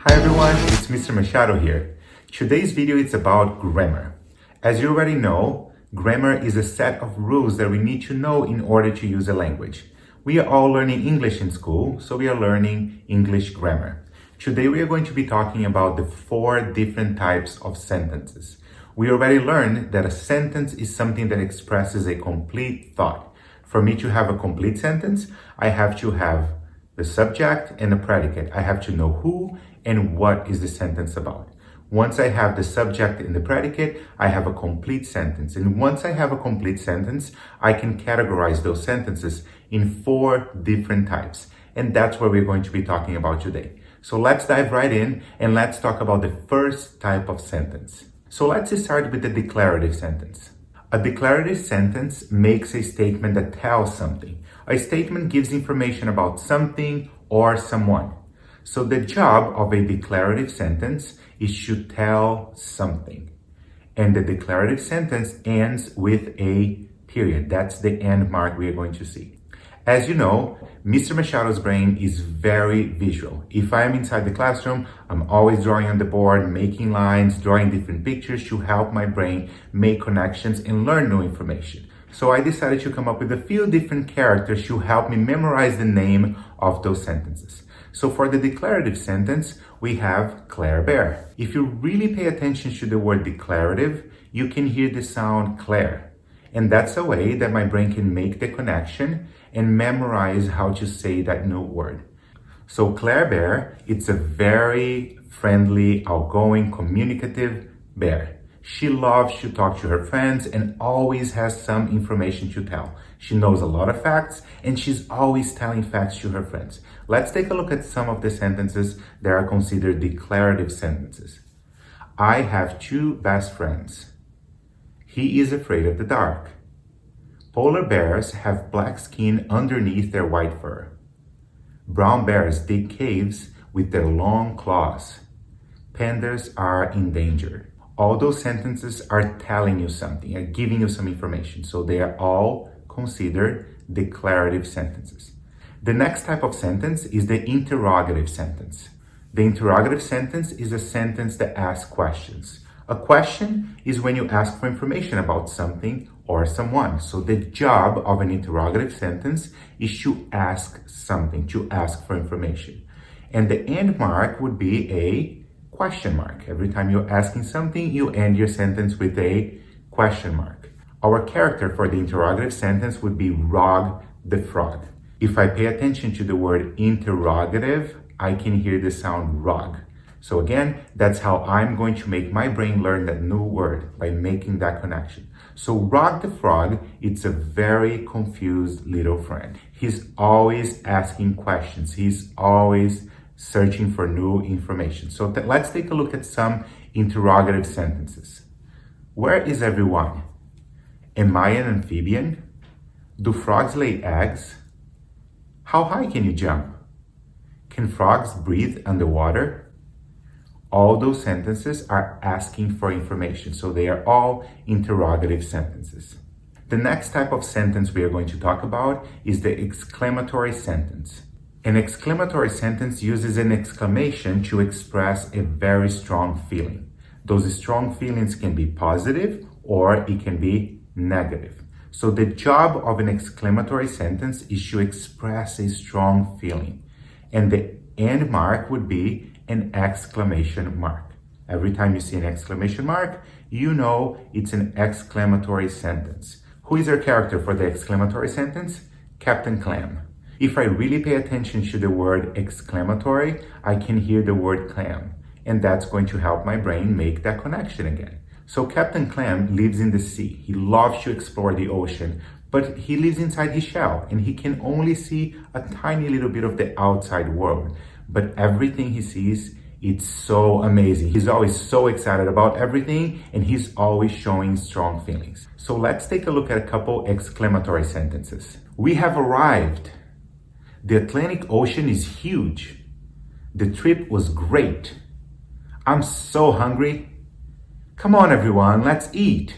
Hi everyone, it's Mr. Machado here. Today's video is about grammar. As you already know, grammar is a set of rules that we need to know in order to use a language. We are all learning English in school, so we are learning English grammar. Today we are going to be talking about the 4 different types of sentences. We already learned that a sentence is something that expresses a complete thought. For me to have a complete sentence, I have to have the subject and the predicate. I have to know who and what is the sentence about. Once I have the subject and the predicate, I have a complete sentence. And once I have a complete sentence, I can categorize those sentences in 4 different types. And that's what we're going to be talking about today. So let's dive right in and let's talk about the first type of sentence. So let's start with the declarative sentence. A declarative sentence makes a statement that tells something. A statement gives information about something or someone. So the job of a declarative sentence is to tell something. And the declarative sentence ends with a period. That's the end mark we are going to see. As you know, Mr. Machado's brain is very visual. If I am inside the classroom, I'm always drawing on the board, making lines, drawing different pictures to help my brain make connections and learn new information. So I decided to come up with a few different characters to help me memorize the name of those sentences. So for the declarative sentence, we have Claire Bear. If you really pay attention to the word declarative, you can hear the sound Claire. And that's a way that my brain can make the connection and memorize how to say that new word. So Claire Bear, it's a very friendly, outgoing, communicative bear. She loves to talk to her friends and always has some information to tell. She knows a lot of facts and she's always telling facts to her friends. Let's take a look at some of the sentences that are considered declarative sentences. I have 2 best friends. He is afraid of the dark. Polar bears have black skin underneath their white fur. Brown bears dig caves with their long claws. Pandas are endangered. All those sentences are telling you something, are giving you some information. So they are all considered declarative sentences. The next type of sentence is the interrogative sentence. The interrogative sentence is a sentence that asks questions. A question is when you ask for information about something or someone. So the job of an interrogative sentence is to ask something, to ask for information. And the end mark would be a question mark. Every time you're asking something, you end your sentence with a question mark. Our character for the interrogative sentence would be Rog the frog. If I pay attention to the word interrogative, I can hear the sound rog. So again, that's how I'm going to make my brain learn that new word, by making that connection. So Rog the frog, it's a very confused little friend. He's always asking questions. He's always searching for new information. So let's take a look at some interrogative sentences. Where is everyone? Am I an amphibian? Do frogs lay eggs? How high can you jump? Can frogs breathe underwater? All those sentences are asking for information, so they are all interrogative sentences. The next type of sentence we are going to talk about is the exclamatory sentence. An exclamatory sentence uses an exclamation to express a very strong feeling. Those strong feelings can be positive or it can be negative. So the job of an exclamatory sentence is to express a strong feeling. And the end mark would be an exclamation mark. Every time you see an exclamation mark, you know it's an exclamatory sentence. Who is our character for the exclamatory sentence? Captain Clam. If I really pay attention to the word exclamatory, I can hear the word clam, and that's going to help my brain make that connection again. So Captain Clam lives in the sea. He loves to explore the ocean, but he lives inside his shell, and he can only see a tiny little bit of the outside world. But everything he sees, it's so amazing. He's always so excited about everything, and he's always showing strong feelings. So let's take a look at a couple exclamatory sentences. We have arrived. The Atlantic Ocean is huge. The trip was great. I'm so hungry. Come on, everyone, let's eat.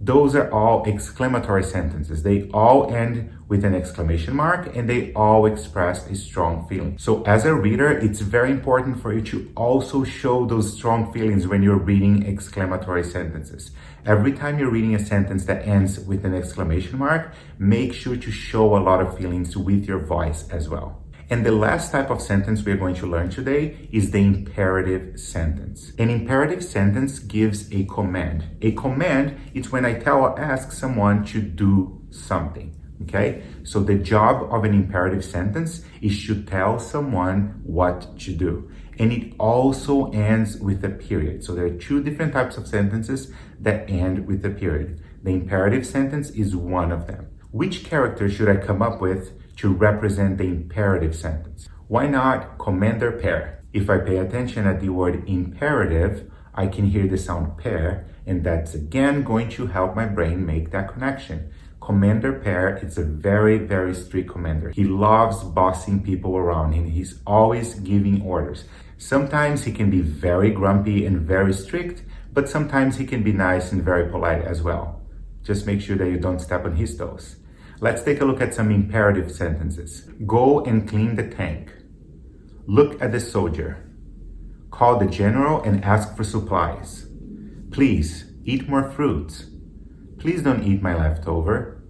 Those are all exclamatory sentences. They all end with an exclamation mark and they all express a strong feeling. So as a reader, it's very important for you to also show those strong feelings when you're reading exclamatory sentences. Every time you're reading a sentence that ends with an exclamation mark, make sure to show a lot of feelings with your voice as well. And the last type of sentence we're going to learn today is the imperative sentence. An imperative sentence gives a command. A command is when I tell or ask someone to do something, okay? So the job of an imperative sentence is to tell someone what to do. And it also ends with a period. So there are two different types of sentences that end with a period. The imperative sentence is one of them. Which character should I come up with to represent the imperative sentence? Why not Commander Pear? If I pay attention at the word imperative, I can hear the sound pear, and that's again going to help my brain make that connection. Commander Pear is a very, very strict commander. He loves bossing people around and he's always giving orders. Sometimes he can be very grumpy and very strict, but sometimes he can be nice and very polite as well. Just make sure that you don't step on his toes. Let's take a look at some imperative sentences. Go and clean the tank. Look at the soldier. Call the general and ask for supplies. Please eat more fruits. Please don't eat my leftover.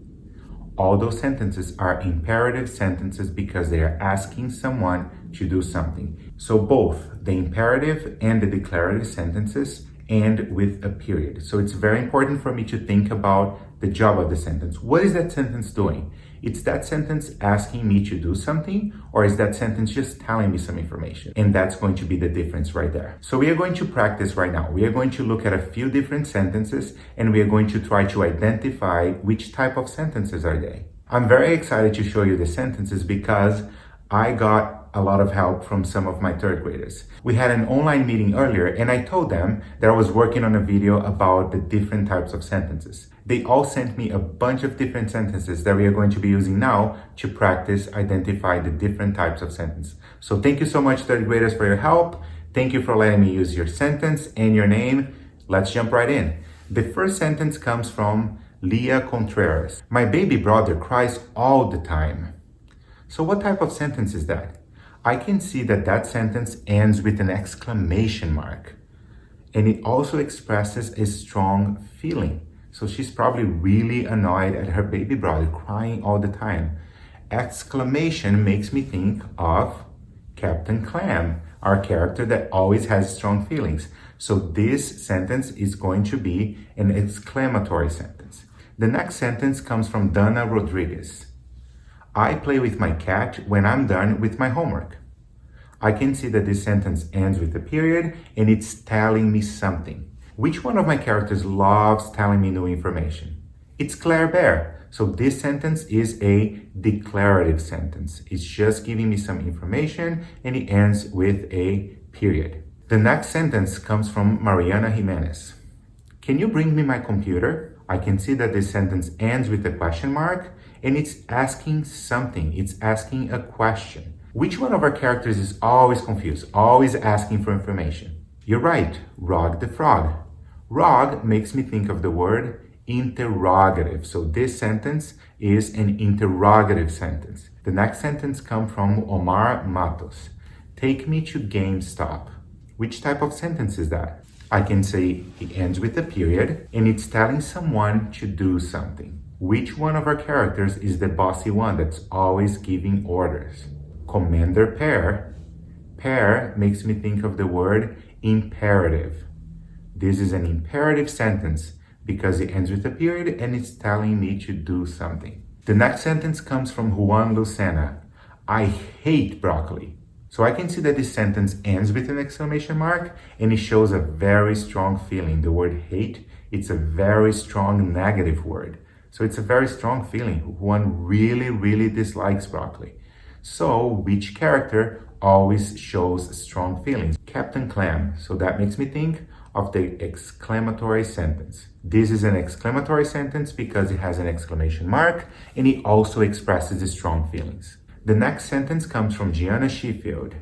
All those sentences are imperative sentences because they are asking someone to do something. So both the imperative and the declarative sentences end with a period. So it's very important for me to think about the job of the sentence. What is that sentence doing? It's that sentence asking me to do something, or is that sentence just telling me some information? And that's going to be the difference right there. So we are going to practice right now. We are going to look at a few different sentences and we are going to try to identify which type of sentences are they. I'm very excited to show you the sentences because I got a lot of help from some of my third graders. We had an online meeting earlier and I told them that I was working on a video about the different types of sentences. They all sent me a bunch of different sentences that we are going to be using now to practice identify the different types of sentence. So thank you so much, third graders, for your help. Thank you for letting me use your sentence and your name. Let's jump right in. The first sentence comes from Leah Contreras. My baby brother cries all the time. So what type of sentence is that? I can see that that sentence ends with an exclamation mark. And it also expresses a strong feeling. So she's probably really annoyed at her baby brother crying all the time. Exclamation makes me think of Captain Clam, our character that always has strong feelings. So this sentence is going to be an exclamatory sentence. The next sentence comes from Dana Rodriguez. I play with my cat when I'm done with my homework. I can see that this sentence ends with a period and it's telling me something. Which one of my characters loves telling me new information? It's Claire Bear. So this sentence is a declarative sentence. It's just giving me some information and it ends with a period. The next sentence comes from Mariana Jimenez. Can you bring me my computer? I can see that this sentence ends with a question mark and it's asking something. It's asking a question. Which one of our characters is always confused, always asking for information? You're right, Rog the Frog. Rog makes me think of the word interrogative. So this sentence is an interrogative sentence. The next sentence comes from Omar Matos. Take me to GameStop. Which type of sentence is that? I can say it ends with a period and it's telling someone to do something. Which one of our characters is the bossy one that's always giving orders? Commander Pear. Pear makes me think of the word imperative. This is an imperative sentence because it ends with a period and it's telling me to do something. The next sentence comes from Juan Lucena. I hate broccoli. So I can see that this sentence ends with an exclamation mark and it shows a very strong feeling. The word hate, it's a very strong negative word. So it's a very strong feeling. Juan really, really dislikes broccoli. So which character always shows strong feelings? Captain Clam. So that makes me think of the exclamatory sentence. This is an exclamatory sentence because it has an exclamation mark and it also expresses the strong feelings. The next sentence comes from Gianna Sheffield.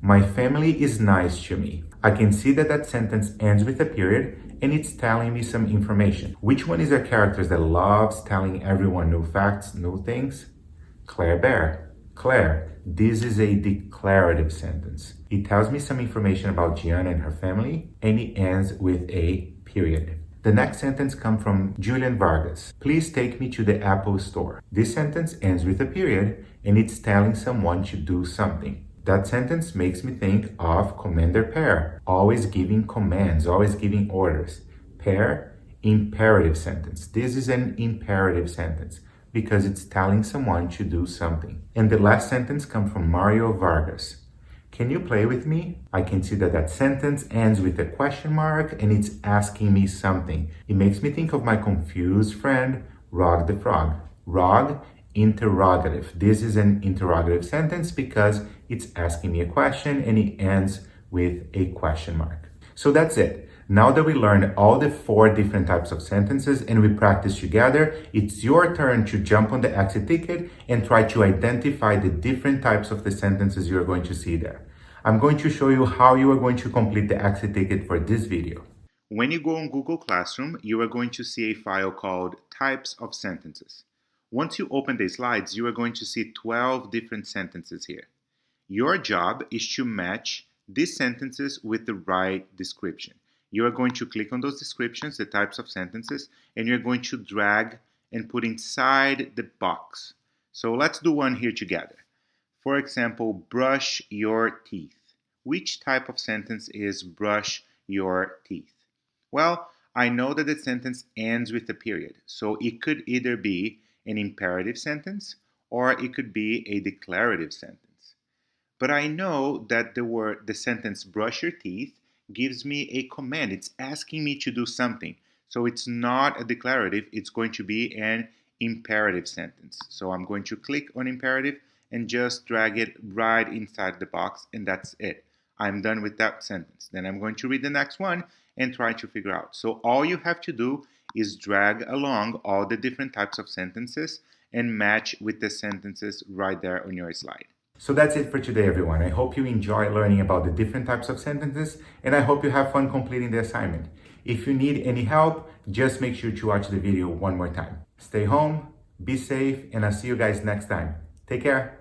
My family is nice to me. I can see that that sentence ends with a period and it's telling me some information. Which one is a character that loves telling everyone new facts, new things? Claire Bear. Claire. This is a declarative sentence. It tells me some information about Gianna and her family, and it ends with a period. The next sentence comes from Julian Vargas. Please take me to the Apple store. This sentence ends with a period, and it's telling someone to do something. That sentence makes me think of Commander Pear, always giving commands, always giving orders. Pear, imperative sentence. This is an imperative sentence because it's telling someone to do something. And the last sentence comes from Mario Vargas. Can you play with me? I can see that that sentence ends with a question mark and it's asking me something. It makes me think of my confused friend, Rog the Frog. Rog, interrogative. This is an interrogative sentence because it's asking me a question and it ends with a question mark. So that's it. Now that we learned all the 4 different types of sentences and we practice together, it's your turn to jump on the exit ticket and try to identify the different types of the sentences you're going to see there. I'm going to show you how you are going to complete the exit ticket for this video. When you go on Google Classroom, you are going to see a file called Types of Sentences. Once you open the slides, you are going to see 12 different sentences here. Your job is to match these sentences with the right description. You are going to click on those descriptions, the types of sentences, and you're going to drag and put inside the box. So let's do one here together. For example, brush your teeth. Which type of sentence is brush your teeth? Well, I know that the sentence ends with a period, so it could either be an imperative sentence or it could be a declarative sentence. But I know that the sentence brush your teeth gives me a command. It's asking me to do something. So it's not a declarative, it's going to be an imperative sentence. So I'm going to click on imperative and just drag it right inside the box, and that's it. I'm done with that sentence. Then I'm going to read the next one and try to figure out. So all you have to do is drag along all the different types of sentences and match with the sentences right there on your slide. So that's it for today, everyone. I hope you enjoy learning about the different types of sentences, and I hope you have fun completing the assignment. If you need any help, just make sure to watch the video one more time. Stay home, be safe, and I'll see you guys next time. Take care.